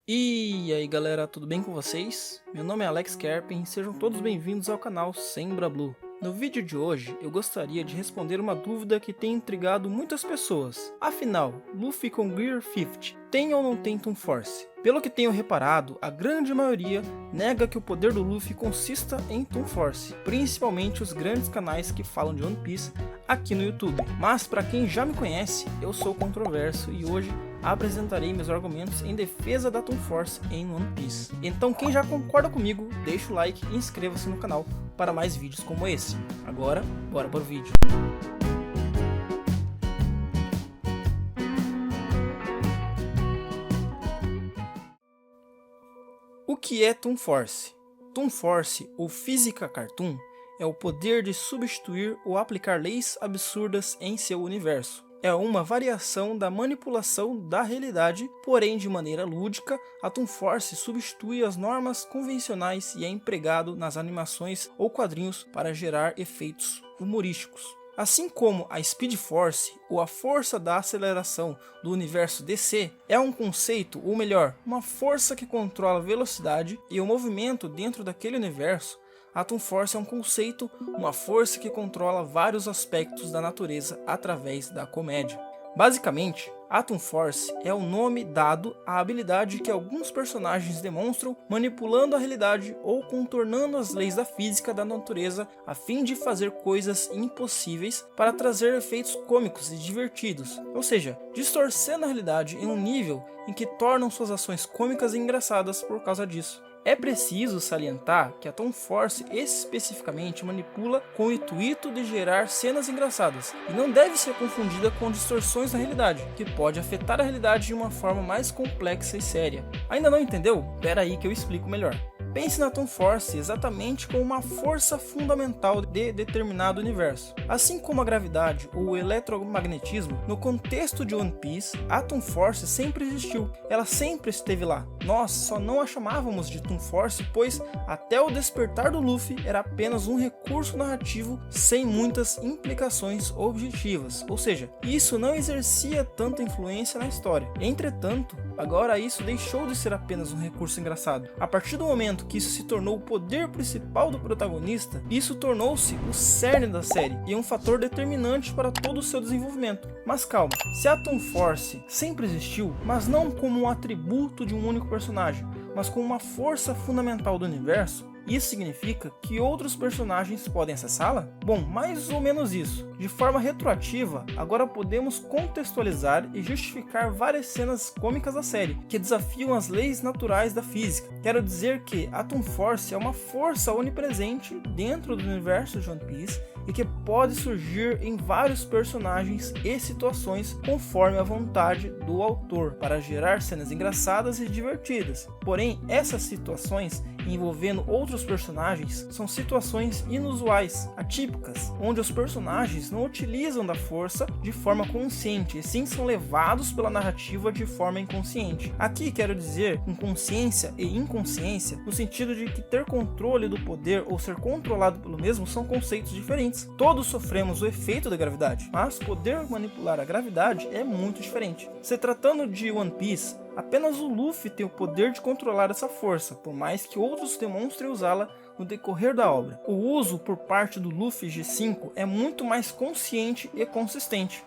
E aí galera, tudo bem com vocês? Meu nome é Alex Kerpen e sejam todos bem-vindos ao canal Sembra Blue. No vídeo de hoje, eu gostaria de responder uma dúvida que tem intrigado muitas pessoas. Afinal, Luffy com Gear 50 tem ou não tem Toon Force? Pelo que tenho reparado, a grande maioria nega que o poder do Luffy consista em Toon Force, principalmente os grandes canais que falam de One Piece aqui no YouTube. Mas para quem já me conhece, eu sou controverso e hoje apresentarei meus argumentos em defesa da Toon Force em One Piece. Então quem já concorda comigo, deixa o like e inscreva-se no canal para mais vídeos como esse. Agora, bora para o vídeo. O que é Toon Force? Toon Force, ou Física Cartoon, é o poder de substituir ou aplicar leis absurdas em seu universo. É uma variação da manipulação da realidade, porém de maneira lúdica, a Toon Force substitui as normas convencionais e é empregado nas animações ou quadrinhos para gerar efeitos humorísticos. Assim como a Speed Force, ou a força da aceleração do universo DC, é um conceito, ou melhor, uma força que controla a velocidade e o movimento dentro daquele universo, a Toon Force é um conceito, uma força que controla vários aspectos da natureza através da comédia. Basicamente, a Toon Force é o nome dado à habilidade que alguns personagens demonstram manipulando a realidade ou contornando as leis da física da natureza a fim de fazer coisas impossíveis para trazer efeitos cômicos e divertidos, ou seja, distorcendo a realidade em um nível em que tornam suas ações cômicas e engraçadas por causa disso. É preciso salientar que a Toon Force especificamente manipula com o intuito de gerar cenas engraçadas e não deve ser confundida com distorções da realidade, que pode afetar a realidade de uma forma mais complexa e séria. Ainda não entendeu? Pera aí que eu explico melhor. Pense na Toon Force exatamente como uma força fundamental de determinado universo. Assim como a gravidade ou o eletromagnetismo, no contexto de One Piece, a Toon Force sempre existiu. Ela sempre esteve lá. Nós só não a chamávamos de Toon Force, pois até o despertar do Luffy era apenas um recurso narrativo sem muitas implicações objetivas, ou seja, isso não exercia tanta influência na história. Entretanto, agora isso deixou de ser apenas um recurso engraçado. A partir do momento que isso se tornou o poder principal do protagonista, isso tornou-se o cerne da série e um fator determinante para todo o seu desenvolvimento. Mas calma, se a Toon Force sempre existiu, mas não como um atributo de um único personagem, mas como uma força fundamental do universo, isso significa que outros personagens podem acessá-la? Bom, mais ou menos isso. De forma retroativa, agora podemos contextualizar e justificar várias cenas cômicas da série, que desafiam as leis naturais da física. Quero dizer que a Toon Force é uma força onipresente dentro do universo de One Piece e que pode surgir em vários personagens e situações conforme a vontade do autor, para gerar cenas engraçadas e divertidas. Porém, essas situações envolvendo outros personagens são situações inusuais, atípicas, onde os personagens não utilizam da força de forma consciente, e sim são levados pela narrativa de forma inconsciente. Aqui quero dizer com consciência e inconsciência, no sentido de que ter controle do poder ou ser controlado pelo mesmo são conceitos diferentes. Todos sofremos o efeito da gravidade, mas poder manipular a gravidade é muito diferente. Se tratando de One Piece, apenas o Luffy tem o poder de controlar essa força, por mais que outros demonstrem usá-la no decorrer da obra. O uso por parte do Luffy G5 é muito mais consciente e consistente.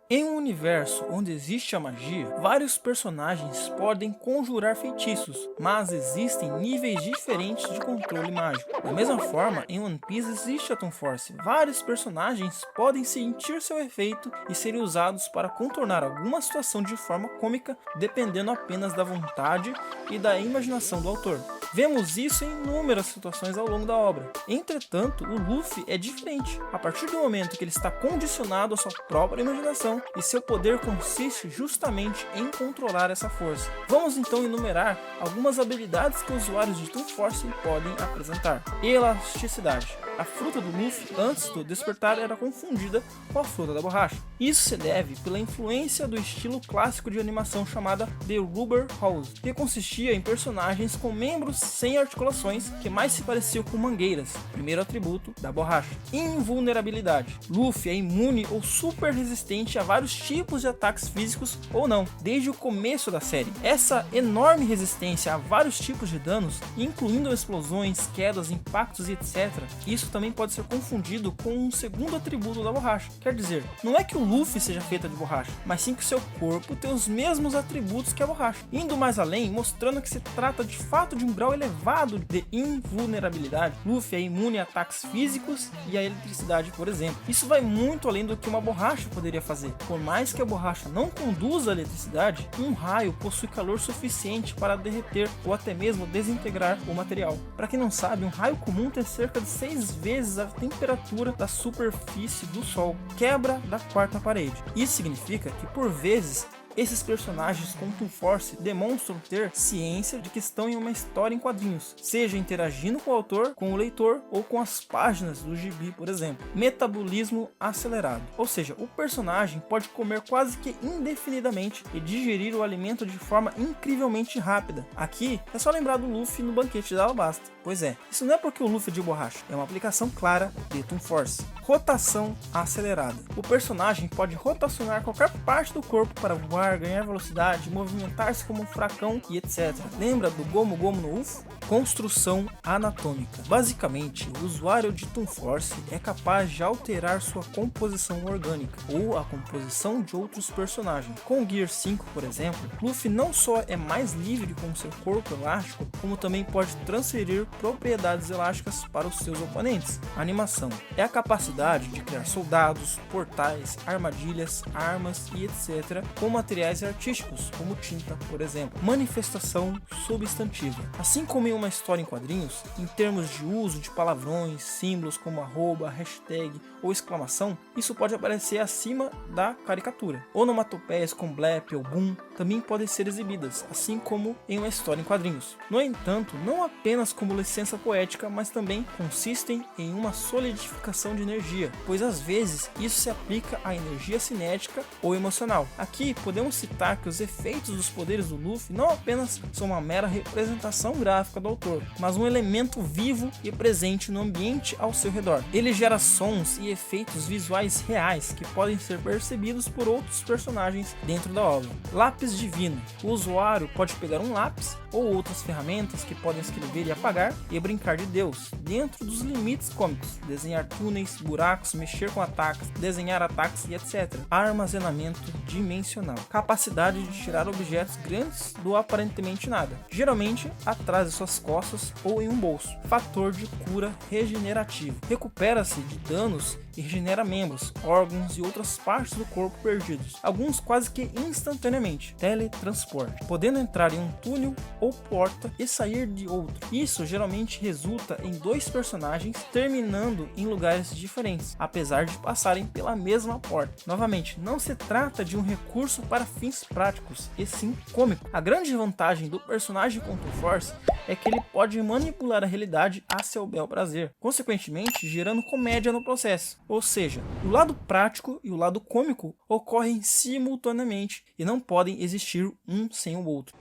Em um universo onde existe a magia, vários personagens podem conjurar feitiços, mas existem níveis diferentes de controle mágico. Da mesma forma, em One Piece existe a Toon Force. Vários personagens podem sentir seu efeito e serem usados para contornar alguma situação de forma cômica, dependendo apenas da vontade e da imaginação do autor. Vemos isso em inúmeras situações ao longo da obra. Entretanto, o Luffy é diferente. A partir do momento que ele está condicionado à sua própria imaginação, e seu poder consiste justamente em controlar essa força. Vamos então enumerar algumas habilidades que usuários de Toon Force podem apresentar. Elasticidade. A fruta do Luffy, antes do despertar, era confundida com a fruta da borracha. Isso se deve pela influência do estilo clássico de animação chamada The Rubber Hose, que consistia em personagens com membros sem articulações que mais se pareciam com mangueiras, primeiro atributo da borracha. Invulnerabilidade. Luffy é imune ou super resistente a vários tipos de ataques físicos ou não, desde o começo da série. Essa enorme resistência a vários tipos de danos, incluindo explosões, quedas, impactos e etc. Isso também pode ser confundido com um segundo atributo da borracha. Quer dizer, não é que o Luffy seja feita de borracha, mas sim que seu corpo tem os mesmos atributos que a borracha, indo mais além, mostrando que se trata de fato de um grau elevado de invulnerabilidade. Luffy é imune a ataques físicos e a eletricidade, por exemplo. Isso vai muito além do que uma borracha poderia fazer. Por mais que a borracha não conduza a eletricidade, um raio possui calor suficiente para derreter ou até mesmo desintegrar o material. Para quem não sabe, um raio comum tem cerca de 6 vezes a temperatura da superfície do Sol, quebra da quarta parede. Isso significa que por vezes esses personagens com Toon Force demonstram ter ciência de que estão em uma história em quadrinhos, seja interagindo com o autor, com o leitor ou com as páginas do gibi, por exemplo. Metabolismo acelerado, ou seja, o personagem pode comer quase que indefinidamente e digerir o alimento de forma incrivelmente rápida. Aqui é só lembrar do Luffy no banquete da Alabasta. Pois é, isso não é porque o Luffy é de borracha, é uma aplicação clara de Toon Force. Rotação acelerada. O personagem pode rotacionar qualquer parte do corpo para voar, ganhar velocidade, movimentar-se como um furacão e etc. Lembra do Gomu Gomu no UFO? Construção anatômica. Basicamente, o usuário de Toon Force é capaz de alterar sua composição orgânica ou a composição de outros personagens. Com o Gear 5, por exemplo, Luffy não só é mais livre com seu corpo elástico, como também pode transferir propriedades elásticas para os seus oponentes. A animação é a capacidade de criar soldados, portais, armadilhas, armas e etc. com materiais artísticos, como tinta, por exemplo. Manifestação substantiva. Assim como em uma história em quadrinhos, em termos de uso de palavrões, símbolos como arroba, hashtag ou exclamação, isso pode aparecer acima da caricatura. Onomatopeias com blep ou boom também podem ser exibidas, assim como em uma história em quadrinhos. No entanto, não apenas como licença poética, mas também consistem em uma solidificação de energia, pois às vezes isso se aplica à energia cinética ou emocional. Aqui podemos citar que os efeitos dos poderes do Luffy não apenas são uma mera representação gráfica do autor, mas um elemento vivo e presente no ambiente ao seu redor. Ele gera sons e efeitos visuais reais que podem ser percebidos por outros personagens dentro da obra. Lápis divino. O usuário pode pegar um lápis ou outras ferramentas que podem escrever e apagar e brincar de Deus, dentro dos limites cômicos, desenhar túneis, buracos, mexer com ataques, desenhar ataques e etc. Armazenamento dimensional. Capacidade de tirar objetos grandes do aparentemente nada, geralmente atrás de suas costas ou em um bolso. Fator de cura regenerativo. Recupera-se de danos e regenera membros, órgãos e outras partes do corpo perdidos, alguns quase que instantaneamente. Teletransporte, podendo entrar em um túnel ou porta e sair de outro. Isso geralmente resulta em dois personagens terminando em lugares diferentes, apesar de passarem pela mesma porta. Novamente, não se trata de um recurso para fins práticos, e sim cômico. A grande vantagem do personagem com Toon Force é que ele pode manipular a realidade a seu bel prazer, consequentemente gerando comédia no processo. Ou seja, o lado prático e o lado cômico ocorrem simultaneamente e não podem existir um sem o outro.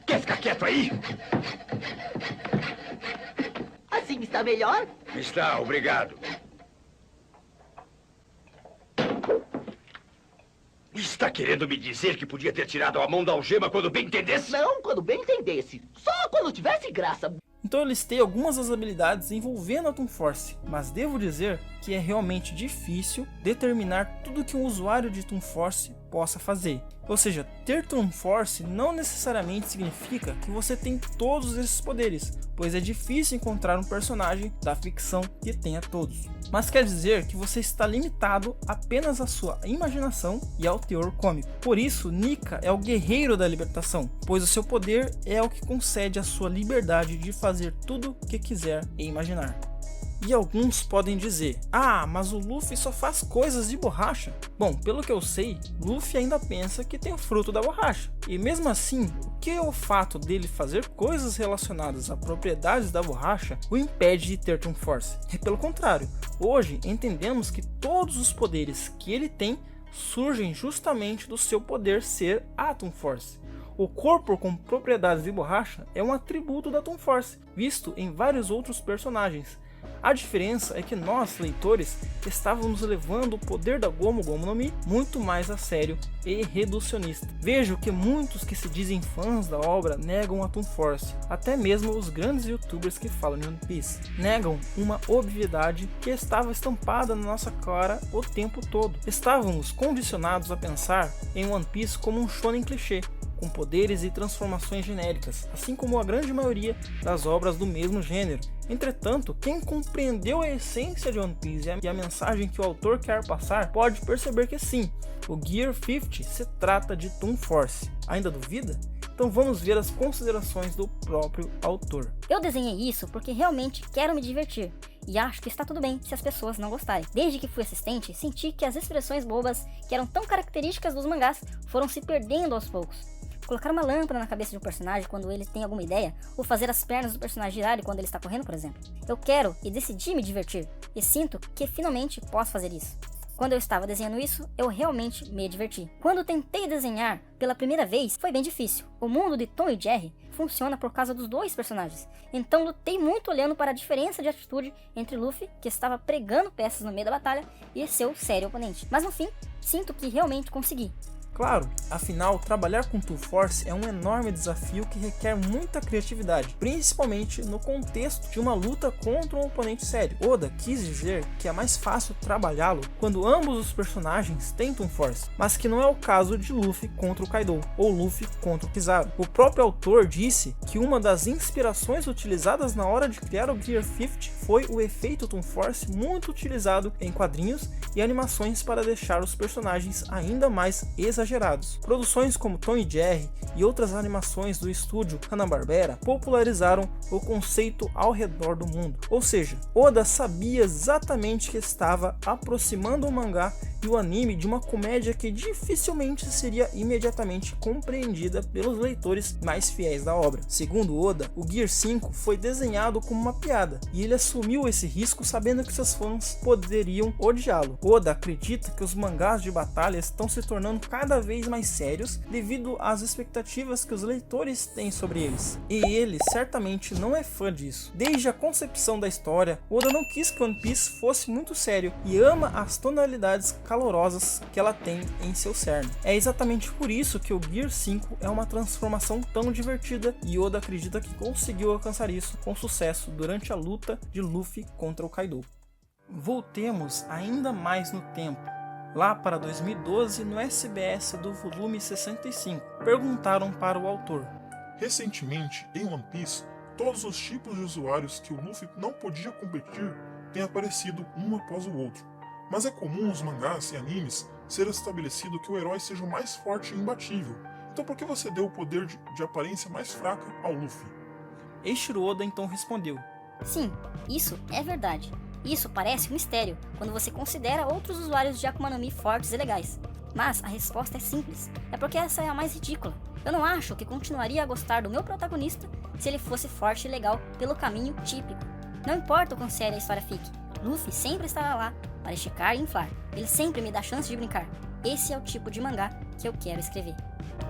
Quer ficar quieto aí? Assim está melhor? Está, obrigado. Está querendo me dizer que podia ter tirado a mão da algema quando bem entendesse? Não, quando bem entendesse. Só quando tivesse graça. Então eu listei algumas das habilidades envolvendo a Toon Force, mas devo dizer que é realmente difícil determinar tudo que um usuário de Toon Force possa fazer. Ou seja, ter Toon Force não necessariamente significa que você tem todos esses poderes, pois é difícil encontrar um personagem da ficção que tenha todos. Mas quer dizer que você está limitado apenas à sua imaginação e ao teor cômico. Por isso, Nika é o guerreiro da libertação, pois o seu poder é o que concede a sua liberdade de fazer tudo o que quiser e imaginar. E alguns podem dizer, mas o Luffy só faz coisas de borracha. Bom, pelo que eu sei, Luffy ainda pensa que tem o fruto da borracha. E mesmo assim, o que é o fato dele fazer coisas relacionadas a propriedades da borracha o impede de ter Toon Force? E pelo contrário, hoje entendemos que todos os poderes que ele tem surgem justamente do seu poder ser a Toon Force. O corpo com propriedades de borracha é um atributo da Toon Force, visto em vários outros personagens, A diferença é que nós, leitores, estávamos levando o poder da Gomu Gomu no Mi muito mais a sério e reducionista. Vejo que muitos que se dizem fãs da obra negam a Toon Force, até mesmo os grandes youtubers que falam de One Piece. Negam uma obviedade que estava estampada na nossa cara o tempo todo. Estávamos condicionados a pensar em One Piece como um shonen clichê, com poderes e transformações genéricas, assim como a grande maioria das obras do mesmo gênero. Entretanto, quem compreendeu a essência de One Piece e a mensagem que o autor quer passar, pode perceber que sim, o Gear 50 se trata de Toon Force. Ainda duvida? Então vamos ver as considerações do próprio autor. Eu desenhei isso porque realmente quero me divertir, e acho que está tudo bem se as pessoas não gostarem. Desde que fui assistente, senti que as expressões bobas que eram tão características dos mangás foram se perdendo aos poucos. Colocar uma lâmpada na cabeça de um personagem quando ele tem alguma ideia, ou fazer as pernas do personagem girarem quando ele está correndo, por exemplo. Eu quero e decidi me divertir, e sinto que finalmente posso fazer isso. Quando eu estava desenhando isso, eu realmente me diverti. Quando tentei desenhar pela primeira vez, foi bem difícil. O mundo de Tom e Jerry funciona por causa dos dois personagens, então lutei muito olhando para a diferença de atitude entre Luffy, que estava pregando peças no meio da batalha, e seu sério oponente. Mas no fim, sinto que realmente consegui. Claro, afinal, trabalhar com Toon Force é um enorme desafio que requer muita criatividade, principalmente no contexto de uma luta contra um oponente sério. Oda quis dizer que é mais fácil trabalhá-lo quando ambos os personagens têm Toon Force, mas que não é o caso de Luffy contra o Kaido, ou Luffy contra o Kizaru. O próprio autor disse que uma das inspirações utilizadas na hora de criar o Gear 50 foi o efeito Toon Force muito utilizado em quadrinhos e animações para deixar os personagens ainda mais exagerados. Produções como Tom e Jerry e outras animações do estúdio Hanna-Barbera popularizaram o conceito ao redor do mundo. Ou seja, Oda sabia exatamente que estava aproximando o mangá e o anime de uma comédia que dificilmente seria imediatamente compreendida pelos leitores mais fiéis da obra. Segundo Oda, o Gear 5 foi desenhado como uma piada, e ele assumiu esse risco sabendo que seus fãs poderiam odiá-lo. Oda acredita que os mangás de batalha estão se tornando cada vez mais sérios devido às expectativas que os leitores têm sobre eles, e ele certamente não é fã disso. Desde a concepção da história, Oda não quis que One Piece fosse muito sério e ama as tonalidades calorosas que ela tem em seu cerne. É exatamente por isso que o Gear 5 é uma transformação tão divertida, e Oda acredita que conseguiu alcançar isso com sucesso durante a luta de Luffy contra o Kaido. Voltemos ainda mais no tempo. Lá para 2012, no SBS do volume 65, perguntaram para o autor: recentemente, em One Piece, todos os tipos de usuários que o Luffy não podia competir têm aparecido um após o outro. Mas é comum nos mangás e animes ser estabelecido que o herói seja o mais forte e imbatível. Então por que você deu o poder de aparência mais fraca ao Luffy? Eiichiro Oda então respondeu: Sim, isso é verdade. Isso parece um mistério quando você considera outros usuários de Akuma no Mi fortes e legais. Mas a resposta é simples, é porque essa é a mais ridícula. Eu não acho que continuaria a gostar do meu protagonista se ele fosse forte e legal pelo caminho típico. Não importa o quão séria a história fique, Luffy sempre estará lá para esticar e inflar. Ele sempre me dá chance de brincar. Esse é o tipo de mangá que eu quero escrever.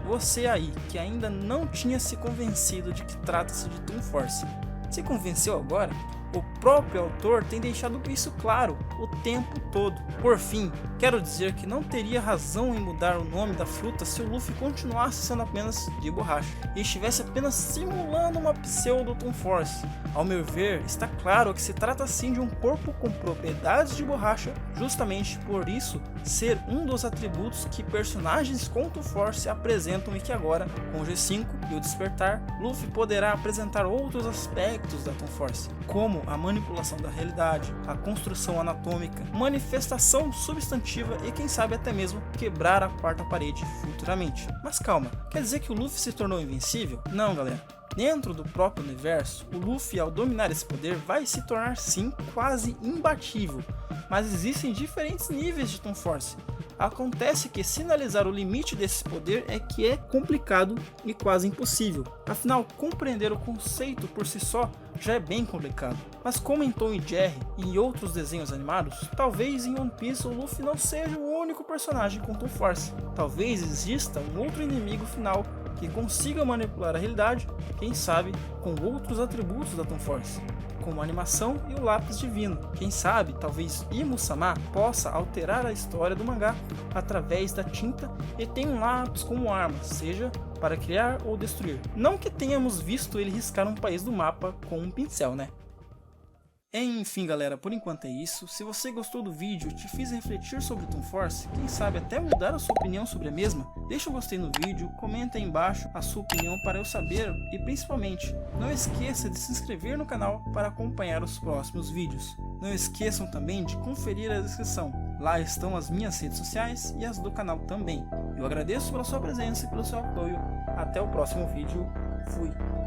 Você aí, que ainda não tinha se convencido de que trata-se de Toon Force, se convenceu agora? O próprio autor tem deixado isso claro o tempo todo. Por fim, quero dizer que não teria razão em mudar o nome da fruta se o Luffy continuasse sendo apenas de borracha e estivesse apenas simulando uma pseudo Toon Force. Ao meu ver, está claro que se trata sim de um corpo com propriedades de borracha, justamente por isso ser um dos atributos que personagens com Toon Force apresentam, e que agora, com o G5 e o despertar, Luffy poderá apresentar outros aspectos da Toon Force, como a manipulação da realidade, a construção anatômica, manifestação substantiva e quem sabe até mesmo quebrar a quarta parede futuramente. Mas calma, quer dizer que o Luffy se tornou invencível? Não, galera. Dentro do próprio universo, o Luffy, ao dominar esse poder, vai se tornar sim quase imbatível, mas existem diferentes níveis de Toon Force. Acontece que sinalizar o limite desse poder é complicado e quase impossível. Afinal, compreender o conceito por si só já é bem complicado. Mas como em Tom e Jerry e em outros desenhos animados, talvez em One Piece o Luffy não seja o único personagem com Toon Force. Talvez exista um outro inimigo final que consiga manipular a realidade, quem sabe com outros atributos da Toon Force. como a animação e o lápis divino. Quem sabe, talvez Imu-sama possa alterar a história do mangá através da tinta e tenha um lápis como arma, seja para criar ou destruir. Não que tenhamos visto ele riscar um país do mapa com um pincel, né? Enfim galera, por enquanto é isso. Se você gostou do vídeo e te fiz refletir sobre Toon Force, quem sabe até mudar a sua opinião sobre a mesma, deixa um gostei no vídeo, comenta aí embaixo a sua opinião para eu saber e principalmente, não esqueça de se inscrever no canal para acompanhar os próximos vídeos. Não esqueçam também de conferir a descrição, lá estão as minhas redes sociais e as do canal também. Eu agradeço pela sua presença e pelo seu apoio, até o próximo vídeo, fui!